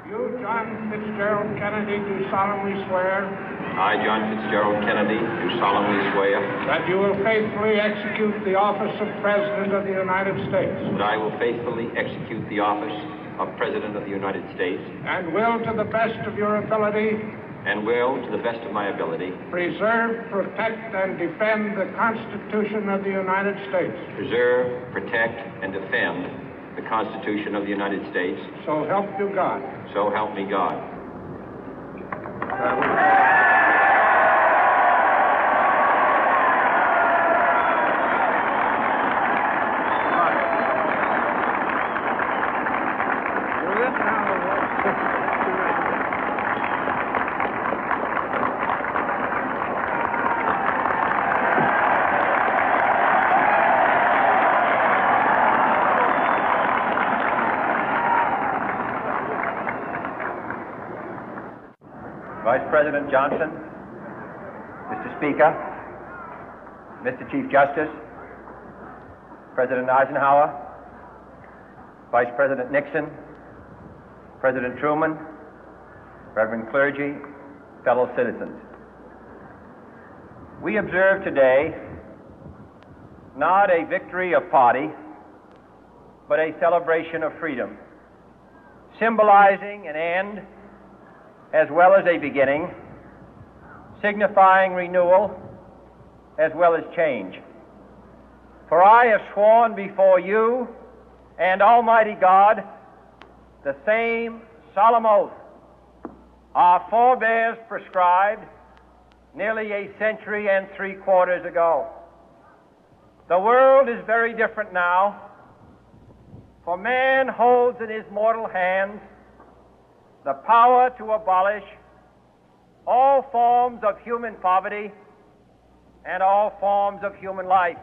You, John Fitzgerald Kennedy, do solemnly swear I, John Fitzgerald Kennedy, do solemnly swear that you will faithfully execute the office of President of the United States that I will faithfully execute the office of President of the United States and will, to the best of your ability, and will, to the best of my ability, preserve, protect, and defend the Constitution of the United States. preserve, protect, and defend the Constitution of the United States. So help you God. So help me God. Vice President Johnson, Mr. Speaker, Mr. Chief Justice, President Eisenhower, Vice President Nixon, President Truman, Reverend clergy, fellow citizens. We observe today not a victory of party, but a celebration of freedom, symbolizing an end as well as a beginning, signifying renewal as well as change. For I have sworn before you and Almighty God the same solemn oath our forebears prescribed nearly a century and 3/4 ago. The world is very different now, for man holds in his mortal hands the power to abolish all forms of human poverty and all forms of human life.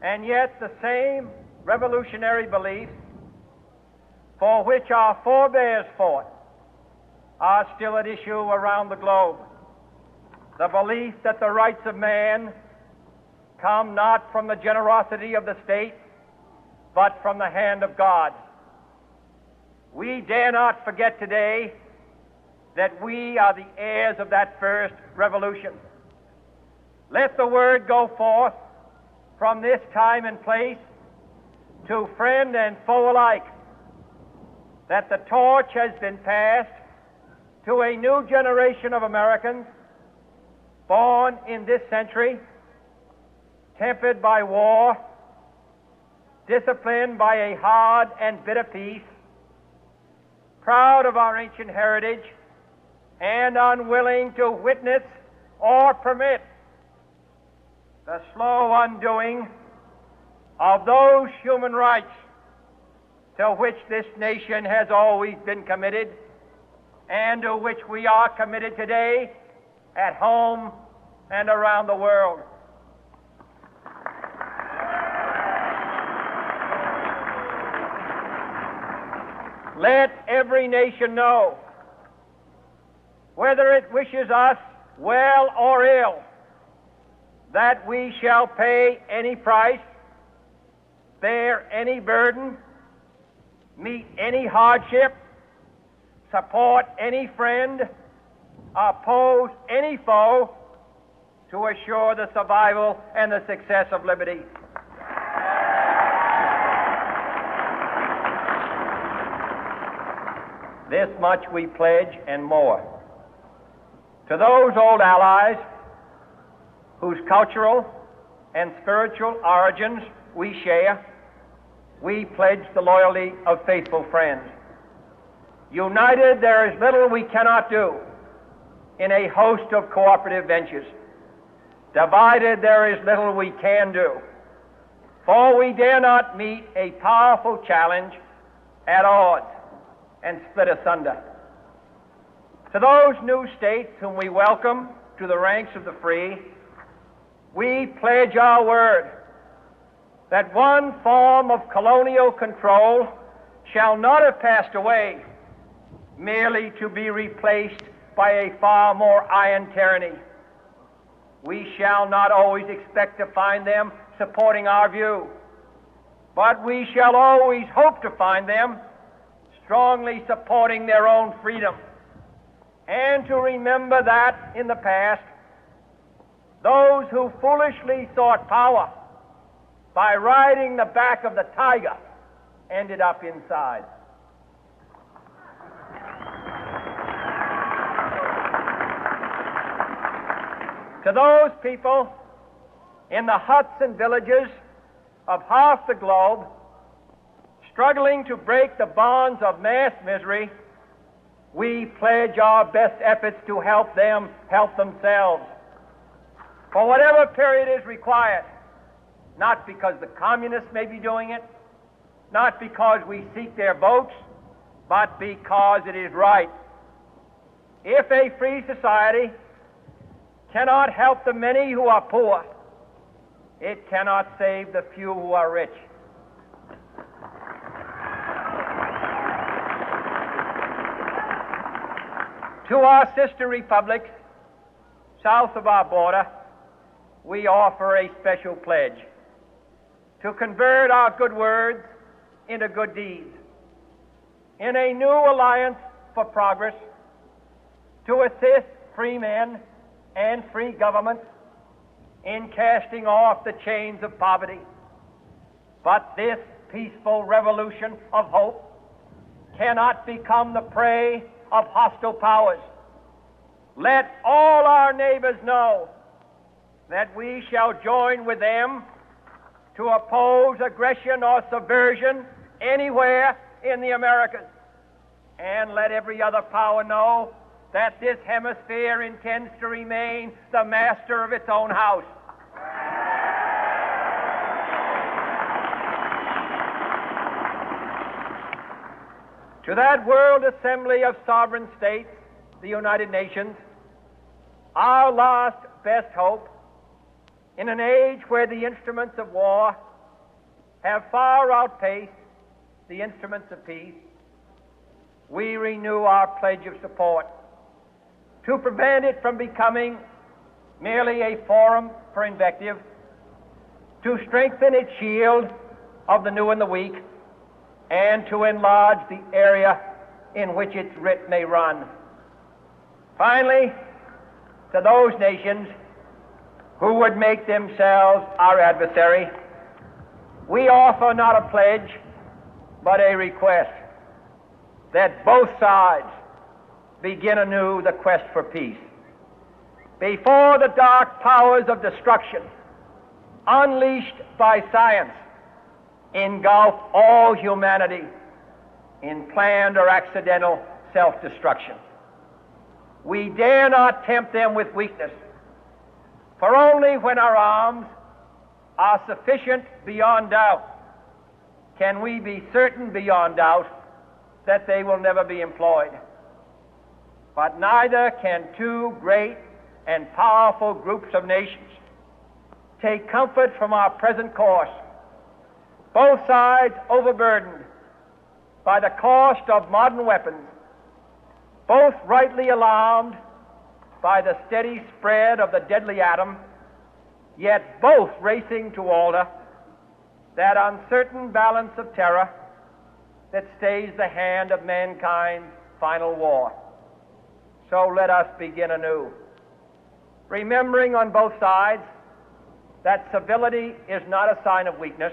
And yet the same revolutionary beliefs for which our forebears fought are still at issue around the globe. The belief that the rights of man come not from the generosity of the state, but from the hand of God. We dare not forget today that we are the heirs of that first revolution. Let the word go forth from this time and place to friend and foe alike that the torch has been passed to a new generation of Americans born in this century, tempered by war, disciplined by a hard and bitter peace, proud of our ancient heritage, and unwilling to witness or permit the slow undoing of those human rights to which this nation has always been committed and to which we are committed today at home and around the world. Let every nation know, whether it wishes us well or ill, that we shall pay any price, bear any burden, meet any hardship, support any friend, oppose any foe to assure the survival and the success of liberty. This much we pledge and more. To those old allies whose cultural and spiritual origins we share, we pledge the loyalty of faithful friends. United, there is little we cannot do in a host of cooperative ventures. Divided, there is little we can do, for we dare not meet a powerful challenge at odds and split asunder. To those new states whom we welcome to the ranks of the free, we pledge our word that one form of colonial control shall not have passed away, merely to be replaced by a far more iron tyranny. We shall not always expect to find them supporting our view, but we shall always hope to find them strongly supporting their own freedom, and to remember that in the past, those who foolishly sought power by riding the back of the tiger ended up inside. To those people in the huts and villages of half the globe struggling to break the bonds of mass misery, we pledge our best efforts to help them help themselves for whatever period is required, not because the communists may be doing it, not because we seek their votes, but because it is right. If a free society cannot help the many who are poor, it cannot save the few who are rich. To our sister republics south of our border, we offer a special pledge to convert our good words into good deeds, in a new alliance for progress, to assist free men and free governments in casting off the chains of poverty. But this peaceful revolution of hope cannot become the prey of hostile powers. Let all our neighbors know that we shall join with them to oppose aggression or subversion anywhere in the Americas. And let every other power know that this hemisphere intends to remain the master of its own house. To that World Assembly of Sovereign States, the United Nations, our last best hope, in an age where the instruments of war have far outpaced the instruments of peace, we renew our pledge of support to prevent it from becoming merely a forum for invective, to strengthen its shield of the new and the weak, and to enlarge the area in which its writ may run. Finally, to those nations who would make themselves our adversary, we offer not a pledge, but a request that both sides begin anew the quest for peace. Before the dark powers of destruction, unleashed by science, engulf all humanity in planned or accidental self-destruction, we dare not tempt them with weakness, for only when our arms are sufficient beyond doubt can we be certain beyond doubt that they will never be employed. But neither can two great and powerful groups of nations take comfort from our present course, both sides overburdened by the cost of modern weapons, both rightly alarmed by the steady spread of the deadly atom, yet both racing to alter that uncertain balance of terror that stays the hand of mankind's final war. So let us begin anew, remembering on both sides that civility is not a sign of weakness,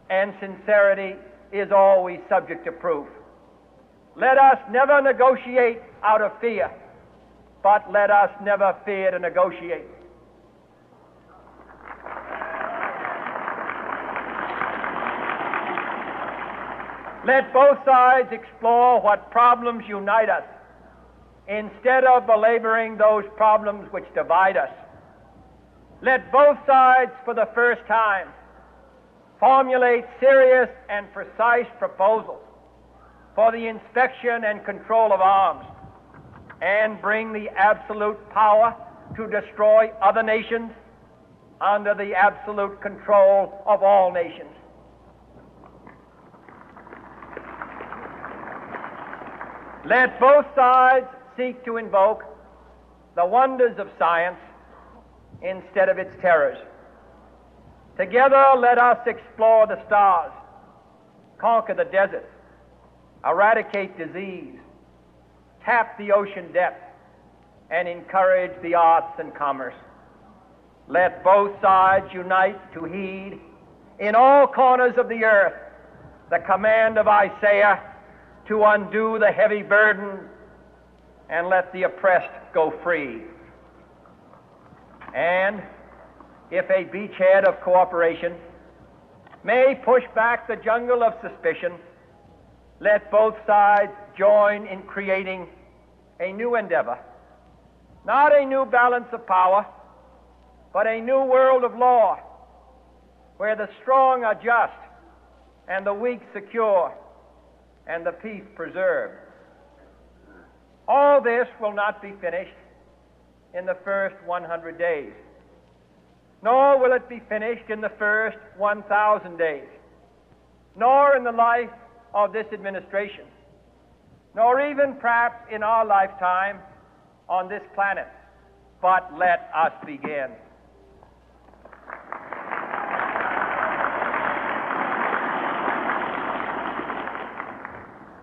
and sincerity is always subject to proof. Let us never negotiate out of fear, but let us never fear to negotiate. Let both sides explore what problems unite us, instead of belaboring those problems which divide us. Let both sides, for the first time, formulate serious and precise proposals for the inspection and control of arms, and bring the absolute power to destroy other nations under the absolute control of all nations. Let both sides seek to invoke the wonders of science instead of its terrors. Together, let us explore the stars, conquer the deserts, eradicate disease, tap the ocean depth, and encourage the arts and commerce. Let both sides unite to heed in all corners of the earth the command of Isaiah to undo the heavy burden and let the oppressed go free. And if a beachhead of cooperation may push back the jungle of suspicion, let both sides join in creating a new endeavor, not a new balance of power, but a new world of law, where the strong are just and the weak secure and the peace preserved. All this will not be finished in the first 100 days, nor will it be finished in the first 1,000 days, nor in the life of this administration, nor even perhaps in our lifetime on this planet. But let us begin.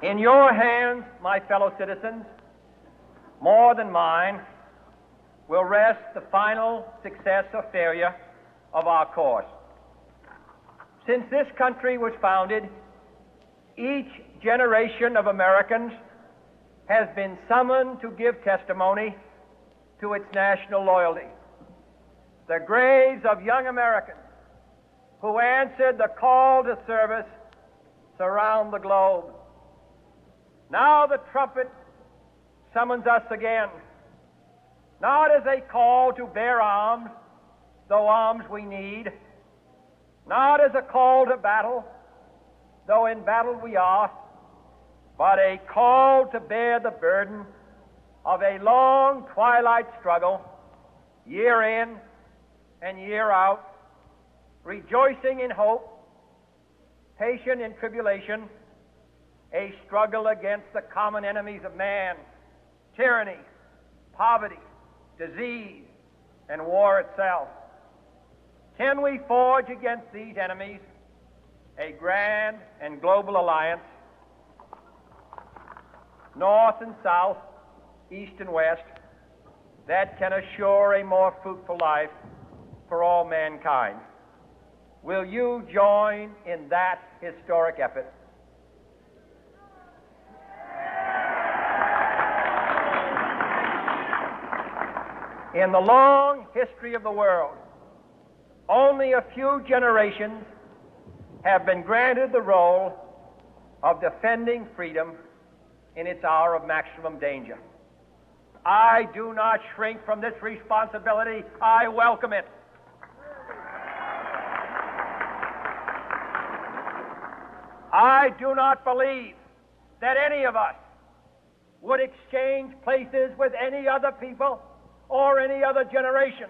In your hands, my fellow citizens, more than mine, will rest the final success or failure of our course. Since this country was founded, each generation of Americans has been summoned to give testimony to its national loyalty. The graves of young Americans who answered the call to service surround the globe. Now the trumpet summons us again, not as a call to bear arms, though arms we need, not as a call to battle, though in battle we are, but a call to bear the burden of a long twilight struggle, year in and year out, rejoicing in hope, patient in tribulation, a struggle against the common enemies of man, tyranny, poverty, disease, and war itself. Can we forge against these enemies a grand and global alliance, north and south, east and west, that can assure a more fruitful life for all mankind? Will you join in that historic effort? In the long history of the world, only a few generations have been granted the role of defending freedom in its hour of maximum danger. I do not shrink from this responsibility. I welcome it. I do not believe that any of us would exchange places with any other people or any other generation